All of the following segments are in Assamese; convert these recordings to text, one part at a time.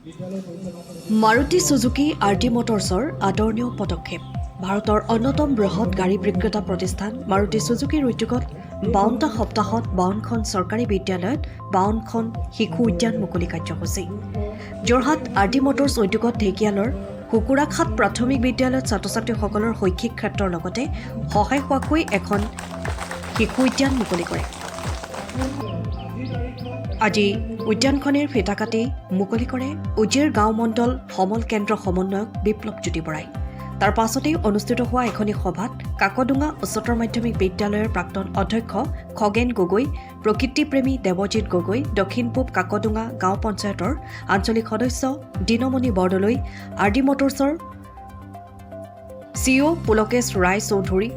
মাৰুতি সুজুকি আৰটি মটৰ্ছৰ আদৰণীয় পদক্ষেপ। ভাৰতৰ অন্যতম বৃহৎ গাড়ী বিক্ৰেতা প্ৰতিষ্ঠান মাৰুতি সুজুকিৰ উদ্যোগত 52টা সপ্তাহত 52খন চৰকাৰী বিদ্যালয়ত 52খন শিশু উদ্যান মুকলি কাৰ্যসূচী। যোৰহাট আৰটি মটৰ্ছ উদ্যোগত ঢেকিয়ালৰ কুকুৰাঘাট প্ৰাথমিক বিদ্যালয়ত ছাত্ৰ-ছাত্ৰীসকলৰ শৈক্ষিক ক্ষেত্ৰৰ লগতে সহায় হোৱাকৈ এখন শিশু উদ্যান মুকলি কৰে। আজি উদ্যানখনৰ ফিতা কাটি মুকলি কৰে উজিৰ গাঁও মণ্ডল সমল কেন্দ্ৰ সমন্বয়ক বিপ্লৱ জ্যোতি বৰাই। তাৰ পাছতেই অনুষ্ঠিত হোৱা এখনি সভাত কাকডোঙা উচ্চতৰ মাধ্যমিক বিদ্যালয়ৰ প্ৰাক্তন অধ্যক্ষ খগেন গগৈ, প্ৰকৃতিপ্ৰেমী দেৱজিৎ গগৈ, দক্ষিণ পূব কাকডোঙা গাঁও পঞ্চায়তৰ আঞ্চলিক সদস্য দিনমণি বৰদলৈ, আৰডি মটৰ্ছৰ CEO Pulakesh Roy Choudhury,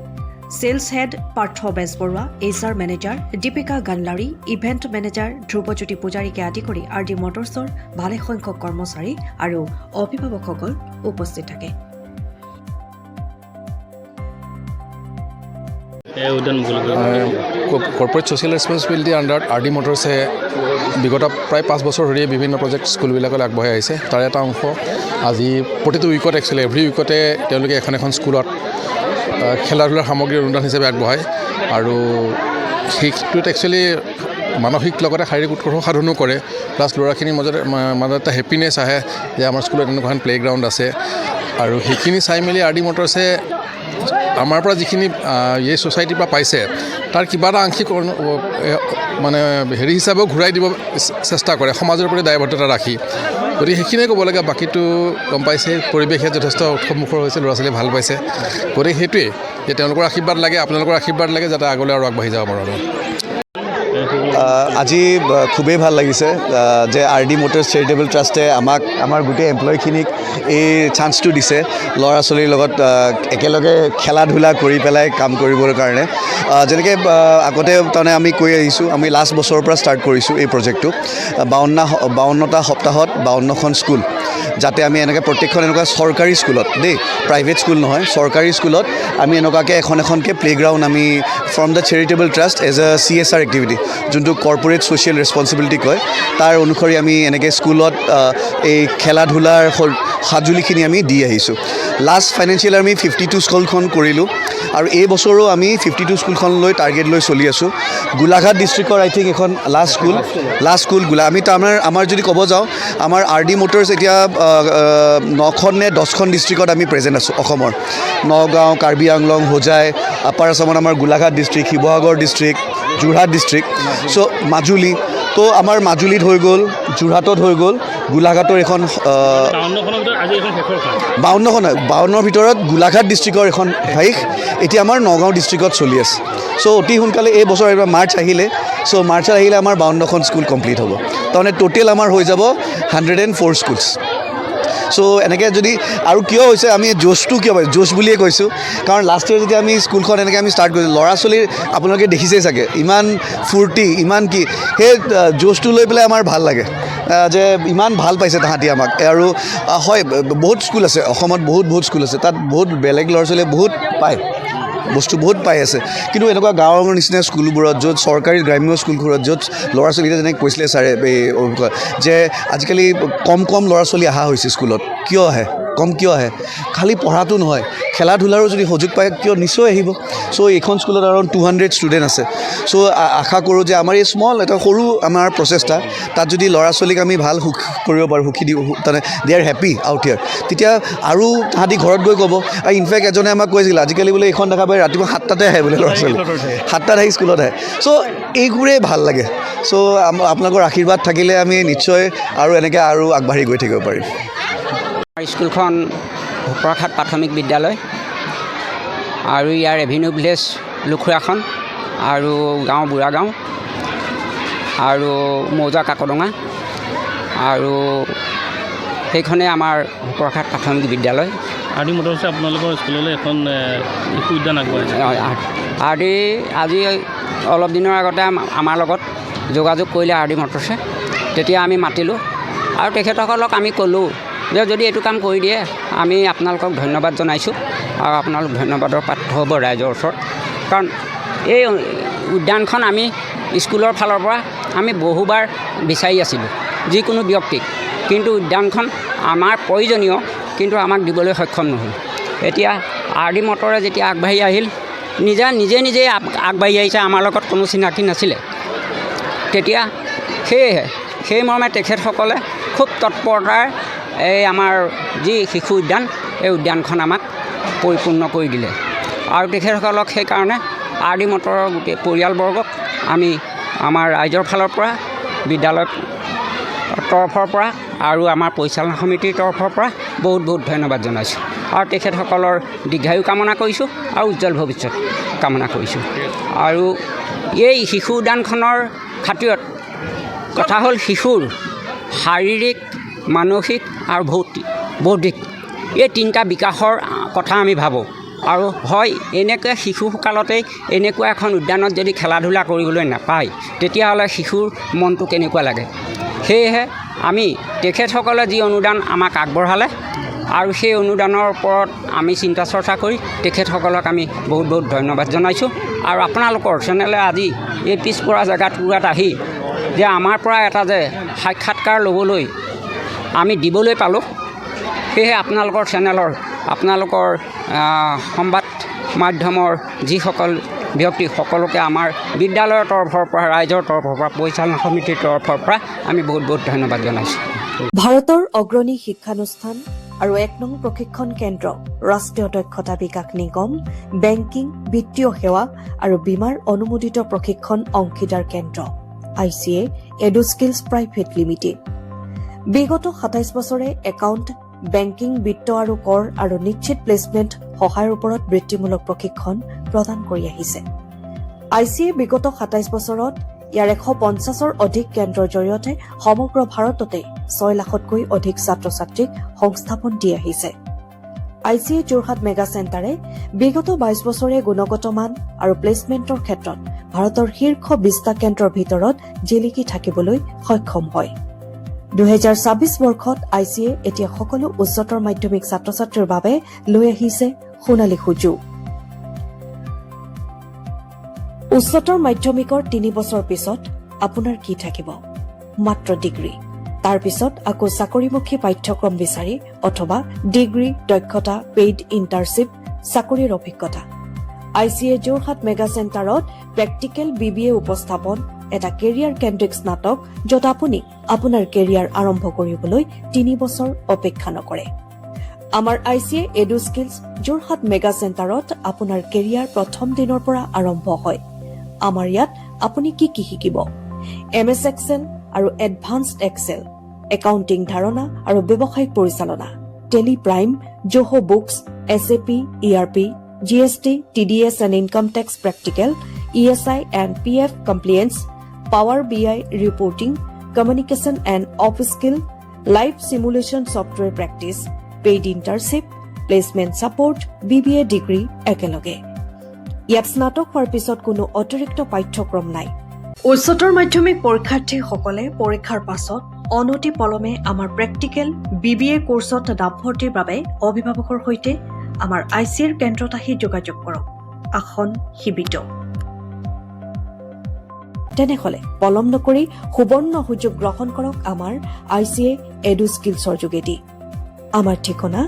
sales head Partha Bezbaruah, HR manager Dipika Ganlari, event manager Dhruvajyoti পূজাৰীকে আদি কৰি আৰডি মটৰ্ছৰ ভালেসংখ্যক কৰ্মচাৰী আৰু অভিভাৱকসকল উপস্থিত থাকে। কৰ্পৰেট ছ'চিয়েল ৰেছপন্সিবিলিটি আণ্ডাৰত আৰডি মটৰ্ছে বিগত প্ৰায় 5 বছৰ ধৰি বিভিন্ন প্ৰজেক্ট স্কুলবিলাকলৈ আগবঢ়াই আহিছে। তাৰ এটা অংশ আজি প্ৰতিটো উইকত একচুৱেলি এভৰি উইকতে তেওঁলোকে এখন স্কুলত খেলা ধূলাৰ সামগ্ৰীৰ অনুদান হিচাপে আগবঢ়ায় আৰু সেইটোত একচুৱেলি মানসিক লগতে শাৰীৰিক উৎকৰ্ষ সাধনো কৰে। প্লাছ ল'ৰাখিনিৰ মাজত এটা হেপিনেছ আহে যে আমাৰ স্কুলত এনেকুৱা এখন প্লে'গ্ৰাউণ্ড আছে আৰু সেইখিনি চাই মেলি আৰডি মটৰ্ছে আমাৰ পৰা যিখিনি এই ছ'চাইটিৰ পৰা পাইছে তাৰ কিবা এটা আংশিক মানে হেৰি হিচাপেও ঘূৰাই দিব চেষ্টা কৰে সমাজৰ প্ৰতি দায়বদ্ধতা ৰাখি। গতিকে সেইখিনিয়ে ক'ব লাগে। বাকীটো গম পাইছে পৰিৱেশে যথেষ্ট উৎসৱমুখৰ হৈছে, ল'ৰা ছোৱালীয়ে ভাল পাইছে। গতিকে সেইটোৱেই যে তেওঁলোকৰ আশীৰ্বাদ লাগে, আপোনালোকৰ আশীৰ্বাদ লাগে যাতে আগলৈ আৰু আগবাঢ়ি যাব পাৰোঁ। আজি খুবেই ভাল লাগিছে যে আৰডি মটৰ্ছ চেৰিটেবল ট্ৰাষ্টে আমাৰ গোটেই এমপ্লয়ীখিনিক এই চান্সটো দিছে ল'ৰা ছোৱালীৰ লগত একেলগে খেলা ধূলা কৰি পেলাই কাম কৰিবৰ কাৰণে। যেনেকৈ আগতে তাৰমানে আমি কৈ আহিছোঁ, আমি লাষ্ট বছৰৰ পৰা ষ্টাৰ্ট কৰিছোঁ এই প্ৰজেক্টটো। 52টা সপ্তাহত 52খন স্কুল, যাতে আমি এনেকৈ প্ৰত্যেকখন এনেকুৱা চৰকাৰী স্কুলত প্ৰাইভেট স্কুল নহয়, চৰকাৰী স্কুলত আমি এনেকুৱাকৈ এখনকৈ প্লে'গ্ৰাউণ্ড আমি from the charitable trust as a CSR activity, যোনটো কৰ্পৰেট ছ'চিয়েল ৰেছপন্সিবিলিটি কয়, তাৰ অনুসৰি আমি এনেকৈ স্কুলত এই খেলা ধূলাৰ সঁজুলিখিনি আমি দি আহিছোঁ। লাষ্ট ফাইনেন্সিয়েল আমি 52 স্কুলখন কৰিলোঁ আৰু এই বছৰো আমি 52 স্কুলখন লৈ টাৰ্গেট লৈ চলি আছোঁ। গোলাঘাট ডিষ্ট্ৰিক্টৰ আই থিংক এখন লাষ্ট স্কুল আমি তাৰমানে আমাৰ যদি ক'ব যাওঁ, আমাৰ আৰডি মটৰ্ছ এতিয়া 9খন নে 10খন ডিষ্ট্ৰিক্টত আমি প্ৰেজেণ্ট আছোঁ অসমৰ। নগাঁও, কাৰ্বি আংলং, হোজাই, আপাৰ আছামত আমাৰ Golaghat district, Sivasagar district, Jorhat district, so' Majuli. তো আমাৰ মাজুলীত হৈ গ'ল, যোৰহাটত হৈ গ'ল, গোলাঘাটৰ এখন 52ৰ ভিতৰত গোলাঘাট ডিষ্ট্ৰিক্টৰ এখন শেষ, এতিয়া আমাৰ নগাঁও ডিষ্ট্ৰিক্টত চলি আছে। চ' অতি সোনকালে এই বছৰ এইবাৰ মাৰ্চ আহিলে, চ' মাৰ্চত আহিলে আমাৰ 52খন স্কুল কমপ্লিট হ'ব। তাৰমানে টোটেল আমাৰ হৈ যাব 104 স্কুলছ। চ' এনেকৈ যদি আৰু কিয় হৈছে, আমি জোচটো কিয় পাইছোঁ, জোচ বুলিয়ে কৈছোঁ কাৰণ লাষ্ট ইয়েৰ যেতিয়া আমি স্কুলখন এনেকৈ আমি ষ্টাৰ্ট কৰিছোঁ, ল'ৰা ছোৱালীৰ আপোনালোকে দেখিছেই চাগে ইমান ফূৰ্তি, ইমান কি, সেই জোচটো লৈ পেলাই আমাৰ ভাল লাগে যে ইমান ভাল পাইছে তাহাঁতি আমাক। আৰু হয়, বহুত স্কুল আছে অসমত, বহুত স্কুল আছে, তাত বহুত বেলেগ ল'ৰা ছোৱালীয়ে বহুত পায়, বস্তু বহুত পাই আছে। কিন্তু এনেকুৱা গাঁৱৰ নিচিনা স্কুলবোৰত, য'ত চৰকাৰী গ্ৰাম্য স্কুলবোৰত, য'ত ল'ৰা ছোৱালীয়ে যেনেকৈ কৈছিলে ছাৰে এই যে আজিকালি কম ল'ৰা ছোৱালী অহা হৈছে স্কুলত। কিয় আহে? কিয় আহে? খালি পঢ়াটো নহয়, খেলা ধূলাৰো যদি সুযোগ পায় কিয় নিশ্চয় আহিব। চ' এইখন স্কুলত আৰাউণ্ড 200 ষ্টুডেণ্ট আছে। চ' আশা কৰোঁ যে আমাৰ এই স্মল এটা সৰু আমাৰ প্ৰচেষ্টা, তাত যদি ল'ৰা ছোৱালীক আমি ভাল সুখ কৰিব পাৰোঁ, সুখী দিওঁ, তাৰমানে দে আৰ হেপী আউট হিয়াৰ, তেতিয়া আৰু তাহাঁতি ঘৰত গৈ ক'ব। আৰু ইনফেক্ট এজনে আমাক কৈছিল আজিকালি বোলে এইখন দেখা পাই ৰাতিপুৱা 7টাতে আহে বোলে ল'ৰা ছোৱালী, 7টাত আহি স্কুলত আহে। চ' এইবোৰেই ভাল লাগে। চ' আপোনালোকৰ আশীৰ্বাদ থাকিলে আমি নিশ্চয় আৰু এনেকৈ আৰু আগবাঢ়ি গৈ থাকিব পাৰিম। স্কুলখন কুকুৰাঘাট প্ৰাথমিক বিদ্যালয় আৰু ইয়াৰ এভিনিউ ভিলেজ লুখুৰাখন আৰু গাঁও বুঢ়া গাঁও আৰু মৌজা কাকডোঙা, আৰু সেইখনেই আমাৰ কুকুৰাঘাট প্ৰাথমিক বিদ্যালয়। আৰডি মটৰ্ছে আপোনালোকৰ স্কুললৈ এখন শিশু উদ্যান আগবঢ়াইছে। আৰডি আজি অলপ দিনৰ আগতে আমাৰ লগত যোগাযোগ কৰিলে আৰডি মটৰ্ছে, তেতিয়া আমি মাতিলোঁ আৰু তেখেতসকলক আমি ক'লোঁ যে যদি এইটো কাম কৰি দিয়ে আমি আপোনালোকক ধন্যবাদ জনাইছোঁ আৰু আপোনালোক ধন্যবাদৰ পাত্ৰ হ'ব ৰাইজৰ ওচৰত। কাৰণ এই উদ্যানখন আমি স্কুলৰ ফালৰ পৰা আমি বহুবাৰ বিচাৰি আছিলোঁ, যিকোনো ব্যক্তিক কিন্তু উদ্যানখন আমাৰ প্ৰয়োজনীয়, কিন্তু আমাক দিবলৈ সক্ষম নহ'ল। এতিয়া RD মটৰে যেতিয়া আগবাঢ়ি আহিল, নিজে আগবাঢ়ি আহিছে, আমাৰ লগত কোনো চিনাকি নাছিলে। তেতিয়া সেই মৰ্মে তেখেতসকলে খুব তৎপৰতাৰ এই আমাৰ যি শিশু উদ্যান, এই উদ্যানখন আমাক পৰিপূৰ্ণ কৰি দিলে। আৰু তেখেতসকলক সেইকাৰণে RD মটৰৰ গোটেই পৰিয়ালবৰ্গক আমি আমাৰ ৰাইজৰ ফালৰ পৰা, বিদ্যালয়ৰ তৰফৰ পৰা আৰু আমাৰ পৰিচালনা সমিতিৰ তৰফৰ পৰা বহুত ধন্যবাদ জনাইছোঁ। আৰু তেখেতসকলৰ দীৰ্ঘায়ু কামনা কৰিছোঁ আৰু উজ্জ্বল ভৱিষ্যত কামনা কৰিছোঁ। আৰু এই শিশু উদ্যানখনৰ খাতিৰত কথা হ'ল শিশুৰ শাৰীৰিক, মানসিক আৰু বৌদ্ধিক এই তিনিটা বিকাশৰ কথা আমি ভাবোঁ। আৰু হয়, এনেকৈ শিশুকালতেই এনেকুৱা এখন উদ্যানত যদি খেলা ধূলা কৰিবলৈ নাপায়, তেতিয়াহ'লে শিশুৰ মনটো কেনেকুৱা লাগে। সেয়েহে আমি তেখেতসকলে যি অনুদান আমাক আগবঢ়ালে, আৰু সেই অনুদানৰ ওপৰত আমি চিন্তা চৰ্চা কৰি তেখেতসকলক আমি বহুত ধন্যবাদ জনাইছোঁ। আৰু আপোনালোকৰ চেনেলে আজি এই পিছপৰা জেগাটোত আহি যে আমাৰ পৰা এটা যে সাক্ষাৎকাৰ ল'বলৈ আমি দিবলৈ পালোঁ, সেয়েহে আপোনালোকৰ চেনেলৰ, আপোনালোকৰ সংবাদ মাধ্যমৰ যিসকল ব্যক্তি, সকলোকে আমাৰ বিদ্যালয়ৰ তৰফৰ পৰা, ৰাইজৰ তৰফৰ পৰা, পৰিচালনা সমিতিৰ তৰফৰ পৰা আমি বহুত ধন্যবাদ জনাইছোঁ। ভাৰতৰ অগ্ৰণী শিক্ষানুষ্ঠান আৰু 1 নং প্ৰশিক্ষণ কেন্দ্ৰ, ৰাষ্ট্ৰীয় দক্ষতা বিকাশ নিগম, বেংকিং, বিত্তীয় সেৱা আৰু বীমাৰ অনুমোদিত প্ৰশিক্ষণ অংশীদাৰ কেন্দ্ৰ ICA এডুস্কিলছ প্ৰাইভেট লিমিটেড। বিগত 27 বছৰে একাউণ্ট, বেংকিং, বিত্ত আৰু কৰ আৰু নিশ্চিত প্লেচমেণ্ট সহায়ৰ ওপৰত বৃত্তিমূলক প্ৰশিক্ষণ প্ৰদান কৰি আহিছে। ICA বিগত 27 বছৰত ইয়াৰ 150ৰ অধিক কেন্দ্ৰৰ জৰিয়তে সমগ্ৰ ভাৰততে 6 লাখতকৈ অধিক ছাত্ৰ ছাত্ৰীক সংস্থাপন দি আহিছে। ICA যোৰহাট মেগা চেণ্টাৰে বিগত 22 বছৰে গুণগত মান আৰু প্লেচমেণ্টৰ ক্ষেত্ৰত ভাৰতৰ শীৰ্ষ 20টা কেন্দ্ৰৰ ভিতৰত জিলিকি থাকিবলৈ সক্ষম হয়। 2026 বৰ্ষত ICA এতিয়া সকলো উচ্চতৰ মাধ্যমিক ছাত্ৰ ছাত্ৰীৰ বাবে লৈ আহিছে সোণালী সুযোগ। উচ্চতৰ মাধ্যমিকৰ 3 বছৰ পিছত আপোনাৰ কি থাকিব? মাত্ৰ ডিগ্ৰী। তাৰ পিছত আকৌ চাকৰিমুখী পাঠ্যক্ৰম বিচাৰি অথবা ডিগ্ৰী, দক্ষতা, পেইড ইণ্টাৰ্ণশ্বিপ, চাকৰিৰ অভিজ্ঞতা। ICA যোৰহাট মেগা চেণ্টাৰত প্ৰেক্টিকেল BBA উপস্থাপন, এটা কেৰিয়াৰ কেন্দ্ৰিক স্নাতক, য'ত আপুনি আপোনাৰ কেৰিয়াৰ আৰম্ভ কৰিবলৈ 3 বছৰ অপেক্ষা নকৰে। আমাৰ ICA এডুস্কিলছ যোৰহাট মেগা চেণ্টাৰত আপোনাৰ কেৰিয়াৰ প্ৰথম দিনৰ পৰা আৰম্ভ হয়। আমাৰ ইয়াত আপুনি কি শিকিব? MS এক্সেল আৰু এডভান্সড এক্সেল, একাউণ্টিং ধাৰণা আৰু ব্যৱসায়িক পৰিচালনা, Tally Prime, Zoho Books, SAP, ERP, GST, TDS and Income Tax Practical, ESI and PF Compliance, Power BI Reporting, Communication and Office Skill, Live Simulation Software Practice, Paid Internship, Placement Support, BBA Degree একেলগে। ইয়াত স্নাতক হোৱাৰ পিছত কোনো অতিৰিক্ত পাঠ্যক্ৰম নাই। উচ্চতৰ মাধ্যমিক পৰীক্ষাৰ্থীসকলে পৰীক্ষাৰ পাছত অনতি পলমে আমাৰ প্ৰেক্টিকেল BBA কোৰ্চত নামভৰ্তিৰ বাবে অভিভাৱকৰ সৈতে আমাৰ ICAৰ কেন্দ্ৰত আহি যোগাযোগ কৰক। আসন সীমিত। তেনেহলে পলম নকৰি সুবৰ্ণ সুযোগ গ্ৰহণ কৰক আমাৰ ICA এডুস্কিলছৰ যোগেদি। আমাৰ ঠিকনা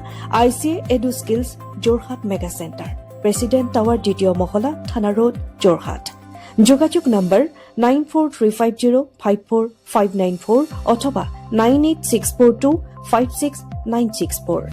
ICA Eduskills Jorhat mega centre, president tower, 2য় মহলা, থানা ৰোড, যোৰহাট। যোগাযোগ নম্বৰ 9435054594 অথবা 98642569664।